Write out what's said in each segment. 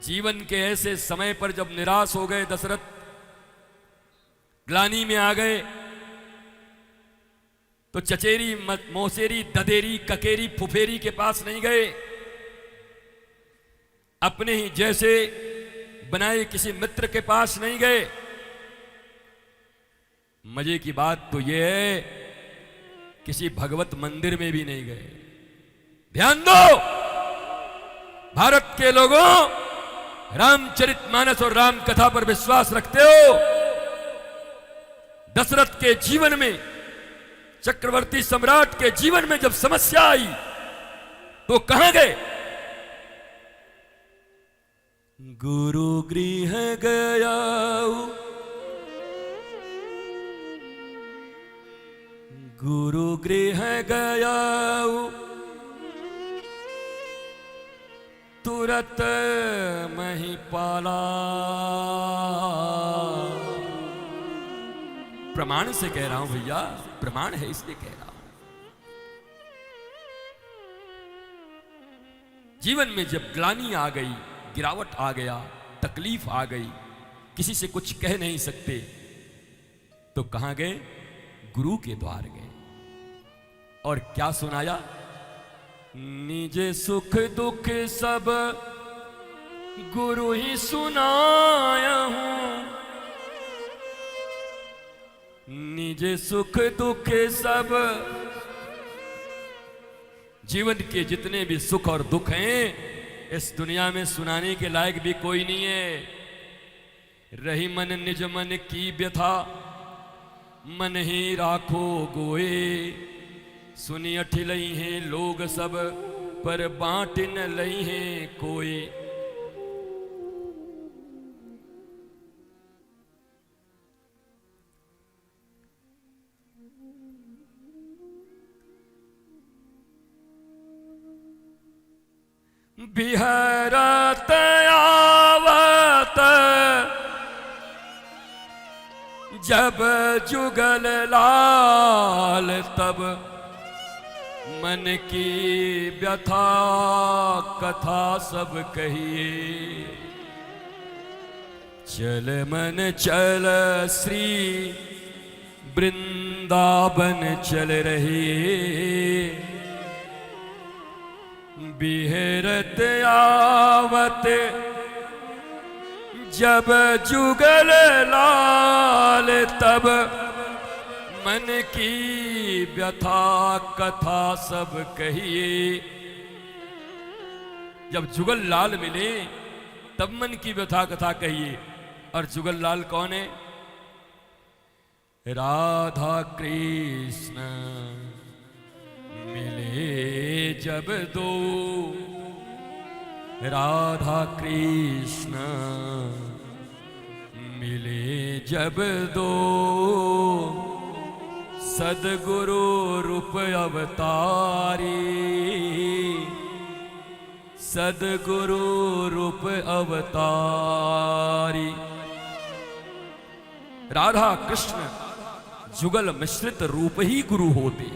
जीवन के ऐसे समय पर जब निराश हो गए दशरथ, ग्लानि में आ गए, तो चचेरी मौसेरी ददेरी ककेरी फुफेरी के पास नहीं गए, अपने ही जैसे बनाए किसी मित्र के पास नहीं गए। मजे की बात तो यह है किसी भगवत मंदिर में भी नहीं गए। ध्यान दो भारत के लोगों, रामचरितमानस और राम कथा पर विश्वास रखते हो? दशरथ के जीवन में, चक्रवर्ती सम्राट के जीवन में जब समस्या आई तो कहां गए? गुरु गृह गया, गुरु गृह गया, तुरत महिपाला। प्रमाण से कह रहा हूं भैया, प्रमाण है इसलिए कह रहा हूं। जीवन में जब ग्लानि आ गई, गिरावट आ गया, तकलीफ आ गई, किसी से कुछ कह नहीं सकते, तो कहां गए? गुरु के द्वार गए। और क्या सुनाया? निज सुख दुख सब गुरु ही सुनाया हूं, निज सुख दुख सब। जीवन के जितने भी सुख और दुख हैं इस दुनिया में सुनाने के लायक भी कोई नहीं है। रही मन निज मन की व्यथा, मन ही राखो गोए, सुनी अठिलई हैं लोग सब, पर बांट न लई हैं कोई। बिहरत आवत जब जुगल लाल, तब मन की व्यथा कथा सब कहिए। चल मन चल श्री वृंदावन चल रहे, बिहरत आवत जब जुगल लाल, तब मन की व्यथा कथा सब कहिए। जब जुगल लाल मिले तब मन की व्यथा कथा कहिए। और जुगल लाल कौन है? राधा कृष्ण मिले जब दो, राधा कृष्ण मिले जब दो, सदगुरु रूप अवतारी, सदगुरु रूप अवतारी। राधा कृष्ण जुगल मिश्रित रूप ही गुरु होते।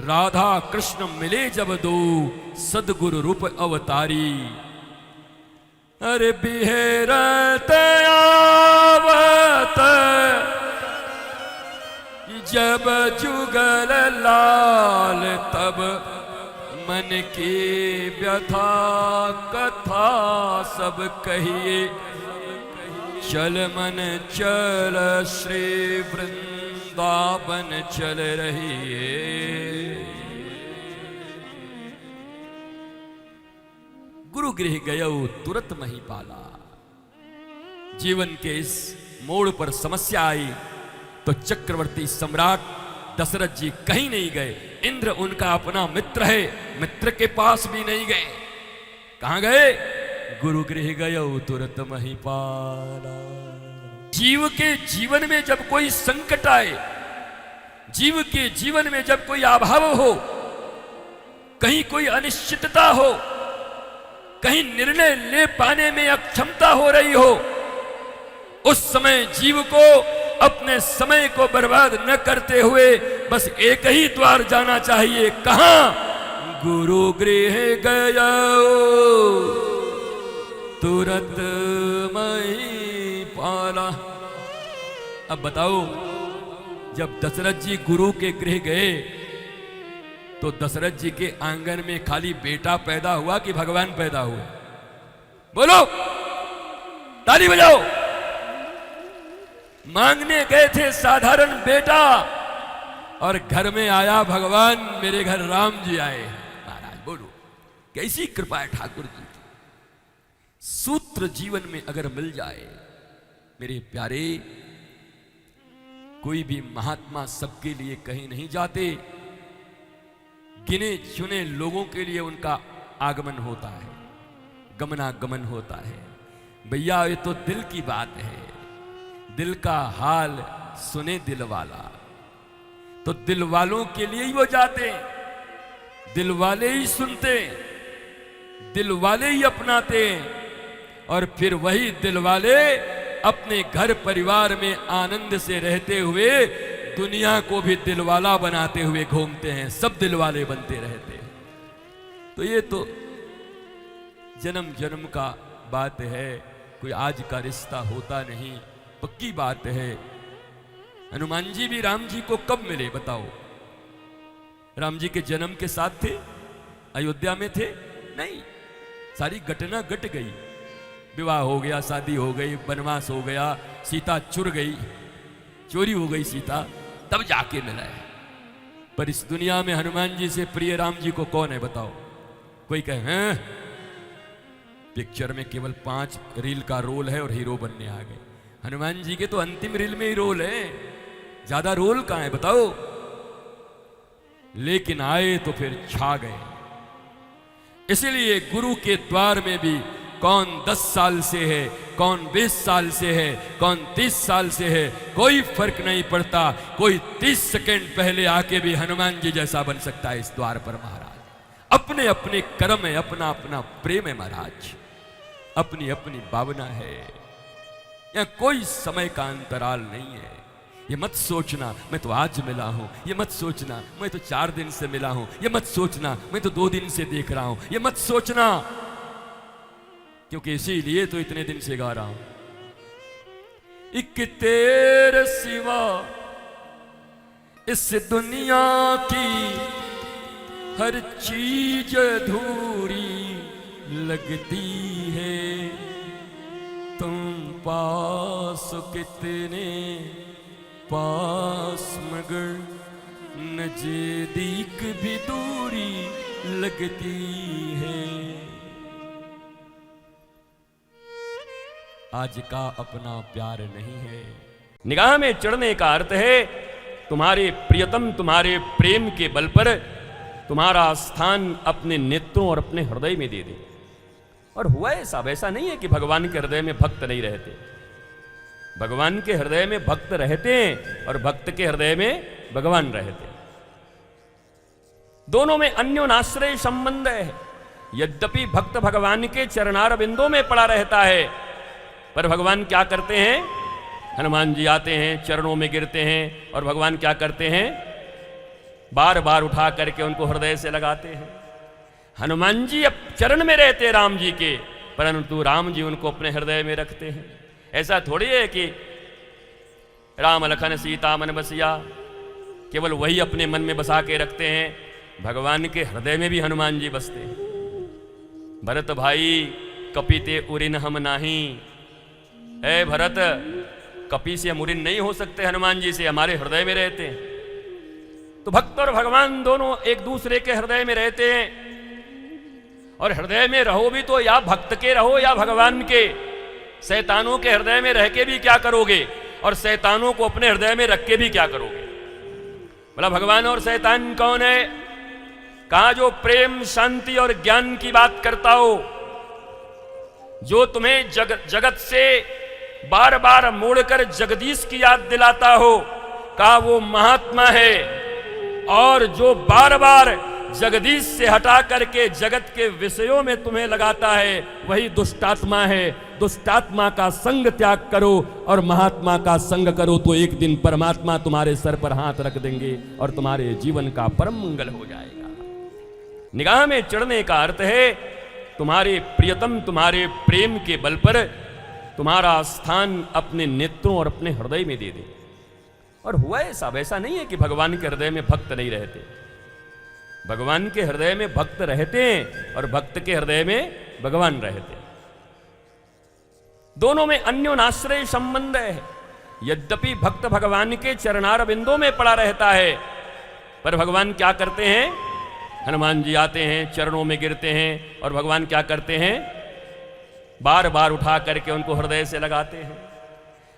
राधा कृष्ण मिले जब दो, सदगुरु रूप अवतारी। अरे बिहरत आवत जब जुगल लाल, तब मन की व्यथा कथा सब कहिए। चल मन चल श्री वृंदावन चल रहिए। गुरु गृह गयो तुरत महिपाला। जीवन के इस मोड़ पर समस्या आई तो चक्रवर्ती सम्राट दशरथ जी कहीं नहीं गए। इंद्र उनका अपना मित्र है, मित्र के पास भी नहीं गए। कहां गए? गुरु गृह गयो तुरत महिपाला। जीव के जीवन में जब कोई संकट आए, जीव के जीवन में जब कोई अभाव हो, कहीं कोई अनिश्चितता हो, कहीं निर्णय ले पाने में अक्षमता हो रही हो, उस समय जीव को अपने समय को बर्बाद न करते हुए बस एक ही द्वार जाना चाहिए। कहां? गुरु गृह गया तुरत मही पाला। अब बताओ, जब दशरथ जी गुरु के गृह गए तो दशरथ जी के आंगन में खाली बेटा पैदा हुआ कि भगवान पैदा हुए? बोलो, ताली बजाओ। मांगने गए थे साधारण बेटा और घर में आया भगवान, मेरे घर राम जी आए। महाराज बोलो, कैसी कृपा है ठाकुर जी की। सूत्र जीवन में अगर मिल जाए मेरे प्यारे, कोई भी महात्मा सबके लिए कहीं नहीं जाते, गिने चुने लोगों के लिए उनका आगमन होता है, गमनागमन होता है। भैया ये तो दिल की बात है, दिल का हाल सुने दिल वाला, तो दिल वालों के लिए ही वो जाते, दिल वाले ही सुनते, दिल वाले ही अपनाते, और फिर वही दिल वाले अपने घर परिवार में आनंद से रहते हुए दुनिया को भी दिलवाला बनाते हुए घूमते हैं, सब दिलवाले बनते रहते हैं। तो ये तो जन्म जन्म का बात है, कोई आज का रिश्ता होता नहीं, पक्की बात है। हनुमान जी भी राम जी को कब मिले बताओ? राम जी के जन्म के साथ थे? अयोध्या में थे? नहीं, सारी घटना घट गई, विवाह हो गया, शादी हो गई, वनवास हो गया, सीता चुर गई, चोरी हो गई सीता, तब जाके मिला है। पर इस दुनिया में हनुमान जी से प्रिय राम जी को कौन है बताओ? कोई कहे हैं पिक्चर में केवल 5 रील का रोल है और हीरो बनने आ गए। हनुमान जी के तो अंतिम रील में ही रोल है, ज्यादा रोल कहां है बताओ? लेकिन आए तो फिर छा गए। इसलिए गुरु के द्वार में भी कौन 10 साल से है, कौन 20 साल से है, कौन 30 साल से है, कोई फर्क नहीं पड़ता। कोई 30 सेकंड पहले आके भी हनुमान जी जैसा बन सकता है इस द्वार पर महाराज। अपने अपने कर्म है, अपना अपना प्रेम है महाराज, अपनी अपनी भावना है। यहां कोई समय का अंतराल नहीं है। ये मत सोचना मैं तो आज मिला हूं, ये मत सोचना मैं तो 4 दिन से मिला हूं, ये मत सोचना मैं तो 2 दिन से देख रहा हूं, ये मत सोचना, क्योंकि इसीलिए तो इतने दिन से गा रहा हूं। एक तेरे सिवा इस दुनिया की हर चीज अधूरी लगती है, तुम पास कितने पास मगर नजदीक भी दूरी लगती है। आज का अपना प्यार नहीं है। निगाह में चढ़ने का अर्थ है तुम्हारे प्रियतम तुम्हारे प्रेम के बल पर तुम्हारा स्थान अपने नेत्रों और अपने हृदय में दे दे। और हुआ ऐसा, वैसा नहीं है कि भगवान के हृदय में भक्त नहीं रहते। भगवान के हृदय में भक्त रहते हैं और भक्त के हृदय में भगवान रहते हैं। दोनों में अन्योनाश्रय संबंध है। यद्यपि भक्त भगवान के चरणार बिंदों में पड़ा रहता है, पर भगवान क्या करते हैं? हनुमान जी आते हैं, चरणों में गिरते हैं, और भगवान क्या करते हैं? बार बार उठा करके उनको हृदय से लगाते हैं। हनुमान जी अब चरण में रहते हैं राम जी के, परंतु राम जी उनको अपने हृदय में रखते हैं। ऐसा थोड़ी है कि राम लखन सीता मन बसिया केवल वही अपने मन में बसा के रखते हैं। भगवान के हृदय में भी हनुमान जी बसते हैं। भरत भाई कपिते उरिन हम नाही, ए भरत कपि से हम उरिन नहीं हो सकते, हनुमान जी से हमारे हृदय में रहते हैं। तो भक्त और भगवान दोनों एक दूसरे के हृदय में रहते हैं। और हृदय में रहो भी तो या भक्त के रहो या भगवान के। शैतानों के हृदय में रह के भी क्या करोगे, और शैतानों को अपने हृदय में रख के भी क्या करोगे? बोला भगवान और शैतान कौन है? कहा जो प्रेम शांति और ज्ञान की बात करता हो, जो तुम्हें जगत से बार बार मोड़कर जगदीश की याद दिलाता हो, कहा वो महात्मा है। और जो बार बार जगदीश से हटा करके जगत के विषयों में तुम्हें लगाता है, वही दुष्टात्मा है। दुष्टात्मा का संग त्याग करो और महात्मा का संग करो, तो एक दिन परमात्मा तुम्हारे सर पर हाथ रख देंगे और तुम्हारे जीवन का परम मंगल हो जाएगा। निगाह में चढ़ने का अर्थ है तुम्हारे प्रियतम तुम्हारे प्रेम के बल पर तुम्हारा स्थान अपने नेत्रों और अपने हृदय में दे दे। और हुआ ऐसा, वैसा नहीं है कि भगवान के हृदय में भक्त नहीं रहते। भगवान के हृदय में भक्त रहते हैं और भक्त के हृदय में भगवान रहते हैं। दोनों में अन्योनाश्रय संबंध है। यद्यपि भक्त भगवान के चरणार बिंदों में पड़ा रहता है, पर भगवान क्या करते हैं? हनुमान जी आते हैं, चरणों में गिरते हैं और भगवान क्या करते हैं? बार बार उठा करके उनको हृदय से लगाते हैं।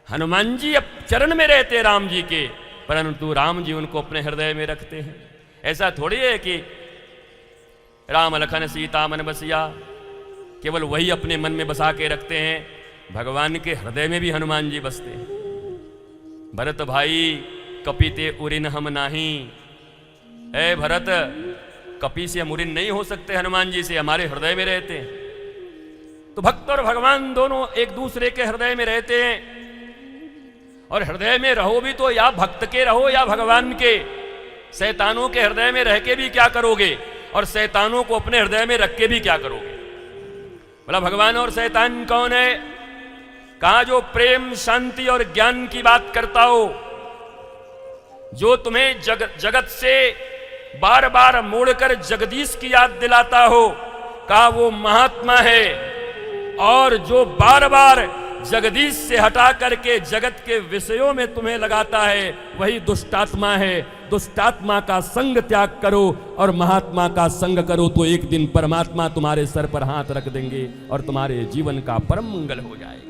हनुमान जी अब चरण में रहते हैं राम जी के, परंतु राम जी उनको अपने हृदय में रखते हैं। ऐसा थोड़ी है कि राम लखन सीता मन बसिया केवल वही अपने मन में बसा के रखते हैं। भगवान के हृदय में भी हनुमान जी बसते हैं। भरत भाई कपिते उरिन हम नाही, ए भरत, कपि से हम उरिन नहीं हो सकते, हनुमान जी से हमारे हृदय में रहते हैं। तो भक्त और भगवान दोनों एक दूसरे के हृदय में रहते हैं। और हृदय में रहो भी तो या भक्त के रहो या भगवान के। शैतानों के हृदय में रह के भी क्या करोगे, और शैतानों को अपने हृदय में रख के भी क्या करोगे? बोला भगवान और शैतान कौन है? कहा जो प्रेम शांति और ज्ञान की बात करता हो, जो तुम्हें जगत से बार बार मोड़कर जगदीश की याद दिलाता हो, कहा वो महात्मा है। और जो बार बार जगदीश से हटा करके जगत के विषयों में तुम्हें लगाता है, वही दुष्टात्मा है। दुष्टात्मा का संग त्याग करो और महात्मा का संग करो, तो एक दिन परमात्मा तुम्हारे सर पर हाथ रख देंगे और तुम्हारे जीवन का परम मंगल हो जाएगा।